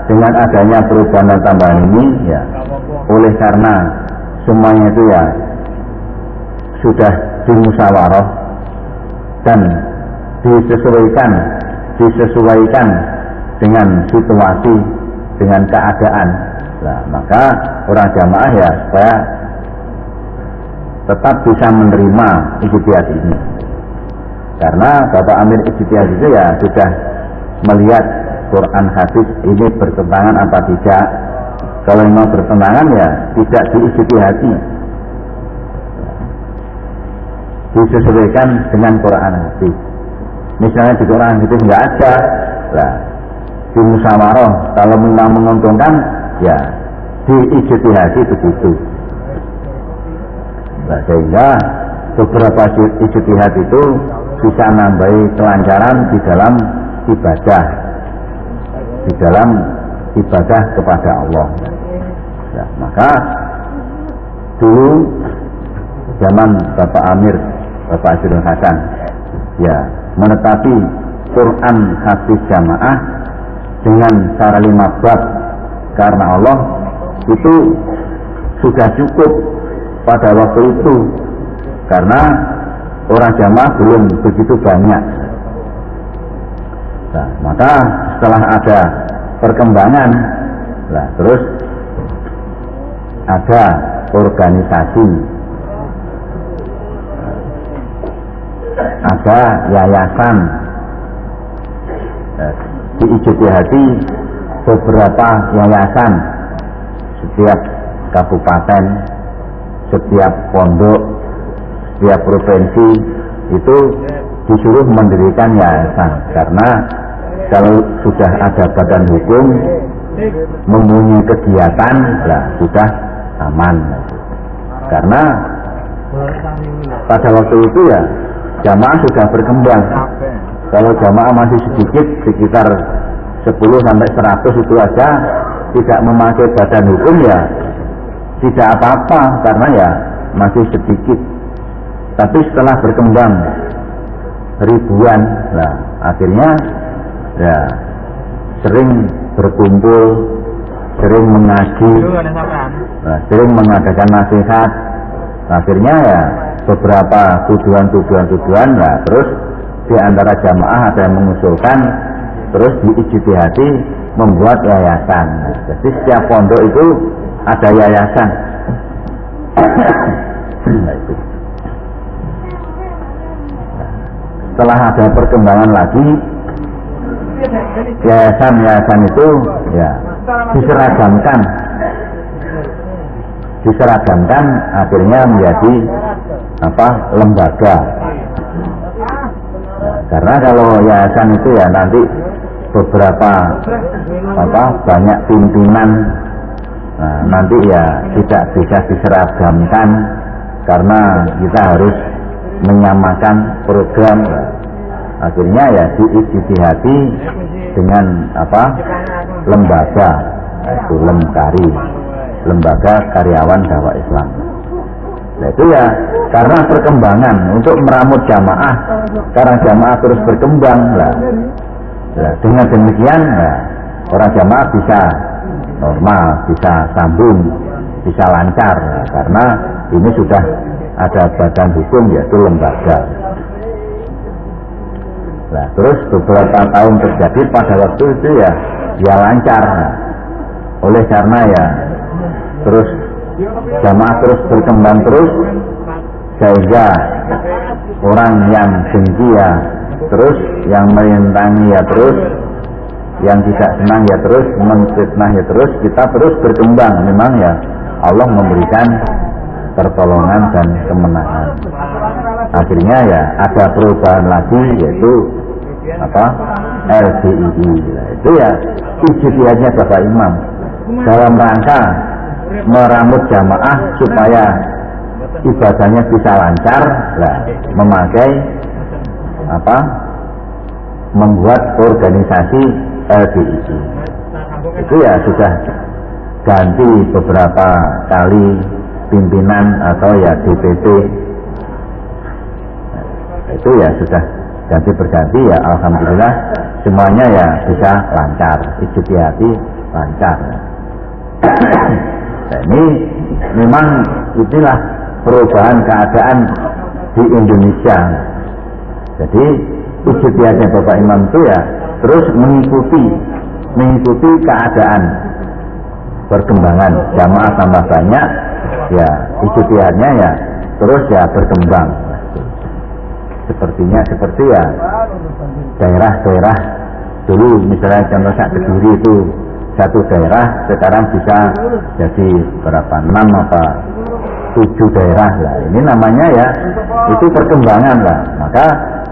dengan adanya perubahan dan tambahan ini ya, oleh karena semuanya itu ya sudah dimusyawarah dan disesuaikan dengan situasi, dengan keadaan. Nah, maka orang jamaah ya supaya tetap bisa menerima ijtihad ini. Karena Bapak Amir ijtihad itu ya sudah melihat Quran hadis ini bertentangan apa tidak. Kalau memang bertentangan ya tidak diijtihadi, disesuaikan dengan Quran hadis. Misalnya di Quran hadis nggak ada, lah di musyawarah kalau memang menguntungkan ya diijtihadi begitu. Nah, sehingga beberapa ijtihad itu bisa nambahi kelancaran di dalam ibadah kepada Allah. Ya, maka dulu zaman Bapak Amir, Bapak Azrul Hasan, ya menetapi Quran hadis jamaah dengan cara 5 bab karena Allah itu sudah cukup pada waktu itu, karena orang jamaah belum begitu banyak. Nah, maka setelah ada perkembangan, nah, terus ada organisasi, ada yayasan, diijtihadi beberapa yayasan, setiap kabupaten, setiap pondok, setiap provinsi itu disuruh mendirikan yayasan, karena kalau sudah ada badan hukum mempunyai kegiatan, lah sudah aman. Karena pada waktu itu ya jamaah sudah berkembang. Kalau jamaah masih sedikit, sekitar 10 sampai 100 itu aja, tidak memakai badan hukum ya tidak apa-apa, karena ya masih sedikit. Tapi setelah berkembang ribuan, nah akhirnya ya sering berkumpul, sering mengaji, nah, sering mengadakan nasihat. Akhirnya ya beberapa tujuan, nah terus di antara jamaah ada yang mengusulkan, terus diijtihadi membuat yayasan. Nah, jadi setiap pondok itu ada yayasan. Nah, itu. Setelah ada perkembangan lagi, yayasan itu ya diseragamkan akhirnya menjadi lembaga. Nah, karena kalau yayasan itu ya nanti beberapa banyak pimpinan, nah, nanti ya tidak bisa diseragamkan karena kita harus menyamakan program. Akhirnya ya diijtihadi dengan lembaga, itu Lemkari, Lembaga Karyawan Dakwah Islam. Nah, itu ya karena perkembangan untuk meramut jamaah, karena jamaah terus berkembang lah. Nah, dengan demikian nah, orang jamaah bisa normal, bisa sambung, bisa lancar, nah, karena ini sudah ada badan hukum yaitu lembaga. Nah, terus beberapa tahun terjadi pada waktu itu ya lancar. Nah, oleh karena ya terus jamaah terus berkembang terus, sehingga orang yang dengki ya terus, yang merintangi ya terus, yang tidak senang ya terus, menfitnah ya terus, kita terus berkembang. Memang ya Allah memberikan pertolongan dan kemenangan. Akhirnya ya ada perubahan lagi, yaitu LDII. Itu ya ijtihadnya Bapak Imam dalam rangka meramut jamaah supaya ibadahnya bisa lancar, lah memakai membuat organisasi LDII. Itu ya sudah ganti beberapa kali pimpinan atau ya DPP. Itu ya sudah ganti berganti, ya alhamdulillah semuanya ya bisa lancar, ijtihadi lancar. Nah, ini memang itulah perubahan keadaan di Indonesia. Jadi ijtihadnya Bapak Imam itu ya terus mengikuti keadaan perkembangan jamaah tambah banyak, ya ijtihadnya ya terus ya berkembang. Sepertinya seperti ya daerah-daerah dulu, misalnya contoh Kediri itu satu daerah sekarang bisa jadi berapa, 6 apa 7 daerah lah. Ini namanya ya itu perkembangan lah. Maka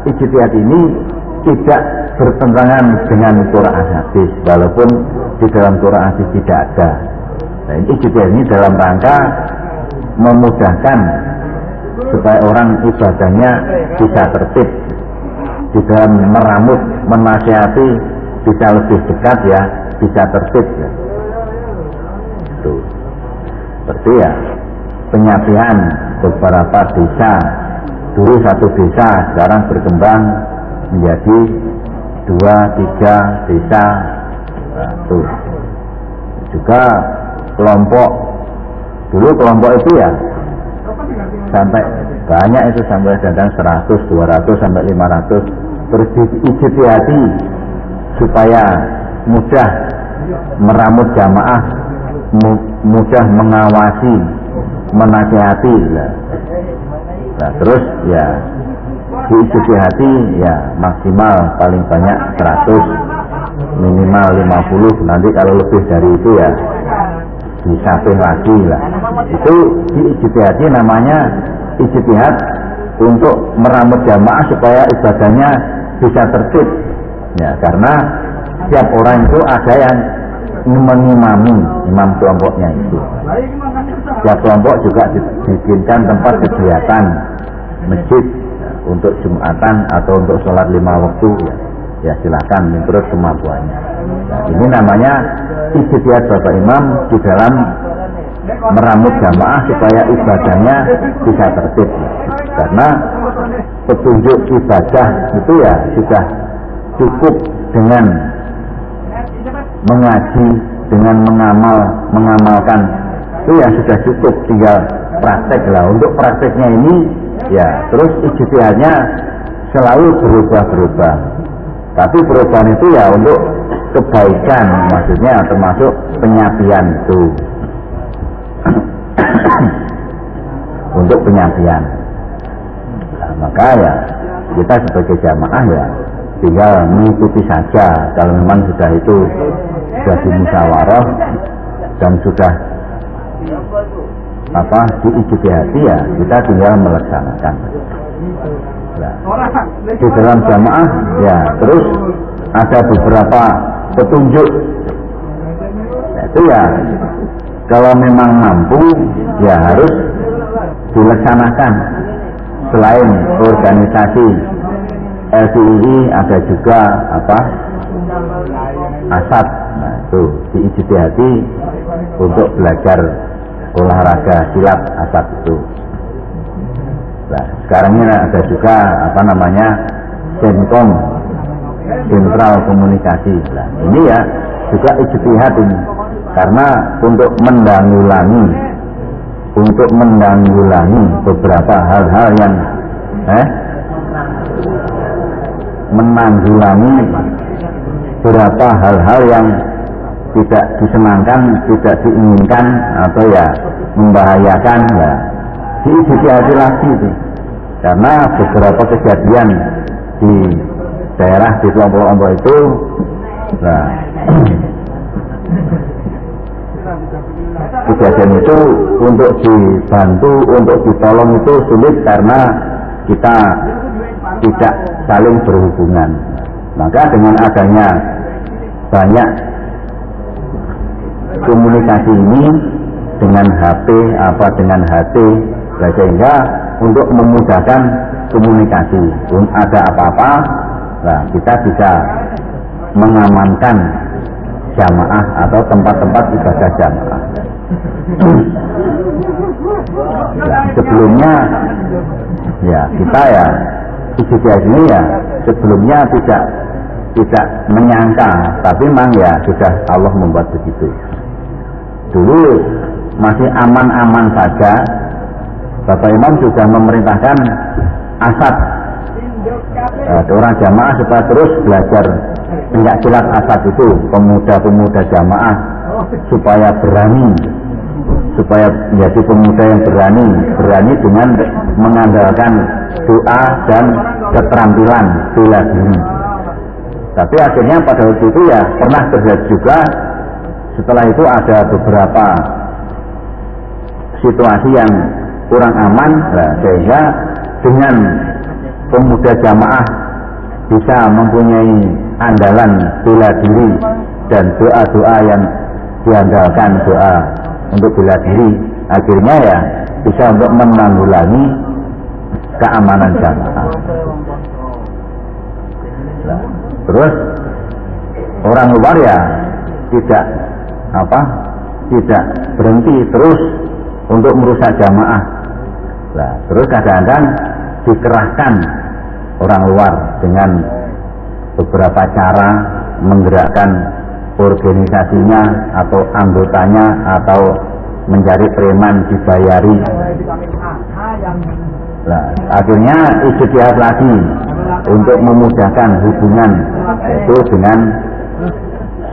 ijtihad ini tidak bertentangan dengan Quran hadis, walaupun di dalam Quran hadis tidak ada. Nah, ini ijtihad ini dalam rangka memudahkan supaya orang ibadahnya bisa tertib, di dalam meramut, menasihati bisa lebih dekat ya, bisa tertib ya. Itu seperti ya penyapian beberapa desa. Dulu satu desa, sekarang berkembang menjadi 2-3 desa. Nah, itu juga kelompok. Dulu kelompok itu ya sampai banyak, itu sampai kadang 100, 200 sampai 500. Terus diijtihadi supaya mudah meramut jamaah, mudah mengawasi, menasihati. Nah, terus ya diijtihadi ya maksimal paling banyak 100, minimal 50. Nanti kalau lebih dari itu ya disapih lagi lah. Itu diijtihadi, namanya ijtihad untuk meramut jamaah supaya ibadahnya bisa tertib ya, karena setiap orang itu ada yang mengimami, imam kelompoknya itu. Setiap kelompok juga dibikinkan tempat kegiatan masjid ya, untuk Jumatan atau untuk sholat 5 waktu ya silakan menurut kemampuannya. Nah, ini namanya ijtihad Bapak Imam di dalam meramut jamaah supaya ibadahnya bisa tertib ya. Karena petunjuk ibadah itu ya sudah cukup dengan mengaji, dengan mengamalkan itu ya sudah cukup, tinggal praktek lah. Untuk prakteknya ini ya terus ijtihadnya selalu berubah-berubah, tapi perubahan itu ya untuk kebaikan, maksudnya termasuk penyapian itu. Untuk penyapian. Nah, maka ya kita sebagai jamaah ya tinggal mengikuti saja. Kalau memang sudah itu sudah dimusyawarah dan sudah diijtihadi ya kita tinggal melaksanakan. Nah, di dalam jamaah ya terus ada beberapa petunjuk. Nah, itu ya kalau memang mampu ya harus dilaksanakan. Selain organisasi LCI ada juga ASAT. Nah, itu diijtihadi untuk belajar olahraga silat ASAT itu. Nah, sekarang ini ada juga Senkom, Sentral Komunikasi. Nah, ini ya juga ijtihad ini, karena untuk menanggulangi beberapa hal-hal yang menanggulangi beberapa hal-hal yang tidak disenangkan, tidak diinginkan atau ya membahayakan ya diijtihadi lagi itu. Karena beberapa kejadian di daerah di kelompok-kelompok itu nah kejadian itu untuk dibantu, untuk ditolong itu sulit karena kita tidak saling berhubungan. Maka dengan adanya banyak komunikasi ini dengan HP dengan HT, sehingga untuk memudahkan komunikasi, ada apa-apa, nah kita bisa mengamankan jamaah atau tempat-tempat ibadah jamaah. Ya, sebelumnya ya kita ya ijtihad ini ya sebelumnya tidak tidak menyangka, tapi memang ya sudah Allah membuat begitu. Dulu masih aman-aman saja, Bapak Imam sudah memerintahkan asad orang jamaah supaya terus belajar pencaksilat asad itu, pemuda-pemuda jamaah supaya berani, supaya menjadi pemuda yang berani dengan mengandalkan doa dan keterampilan bela diri. Tapi akhirnya pada waktu itu ya pernah terjadi juga, setelah itu ada beberapa situasi yang kurang aman, sehingga dengan pemuda jamaah bisa mempunyai andalan bela diri dan doa-doa yang diandalkan, doa untuk bela diri, akhirnya ya bisa untuk menanggulangi keamanan jamaah. Terus orang luar ya tidak berhenti terus untuk merusak jamaah. Terus kadang-kadang dikerahkan orang luar dengan beberapa cara, menggerakkan organisasinya atau anggotanya, atau mencari preman dibayari. Akhirnya ijtihad lagi untuk memudahkan hubungan, yaitu dengan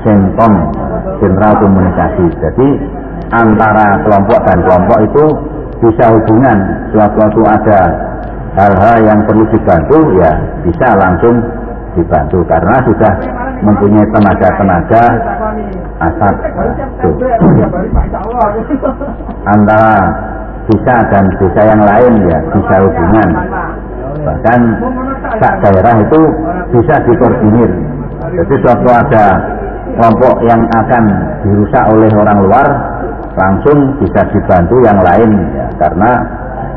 Senkom, Sentral Komunikasi. Jadi antara kelompok dan kelompok itu bisa hubungan, suatu ada hal-hal yang perlu dibantu ya bisa langsung dibantu karena sudah mempunyai tenaga asad. Antara desa dan desa yang lain ya bisa hubungan, bahkan sak daerah itu bisa dikoordinir. Jadi suatu ada kelompok yang akan dirusak oleh orang luar, langsung bisa dibantu yang lain ya, karena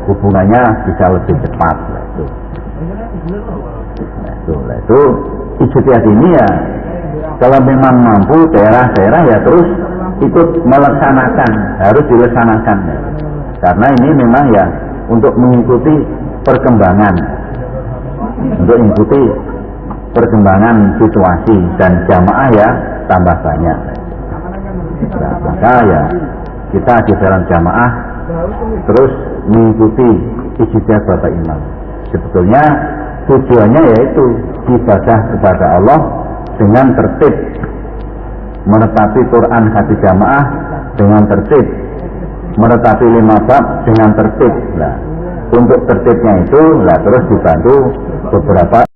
hubungannya bisa lebih cepat. Itu ijtihad ini ya kalau memang mampu daerah-daerah ya terus ikut melaksanakan, harus dilaksanakan ya. Karena ini memang ya untuk mengikuti perkembangan, situasi dan jamaah ya tambah banyak. Maka ya kita di dalam jamaah terus mengikuti ijtihad Bapak Imam. Sebetulnya tujuannya yaitu ibadah kepada Allah dengan tertib, menetapi Quran hati jamaah dengan tertib, menetapi 5 bab dengan tertib. Untuk tertibnya itu terus dibantu beberapa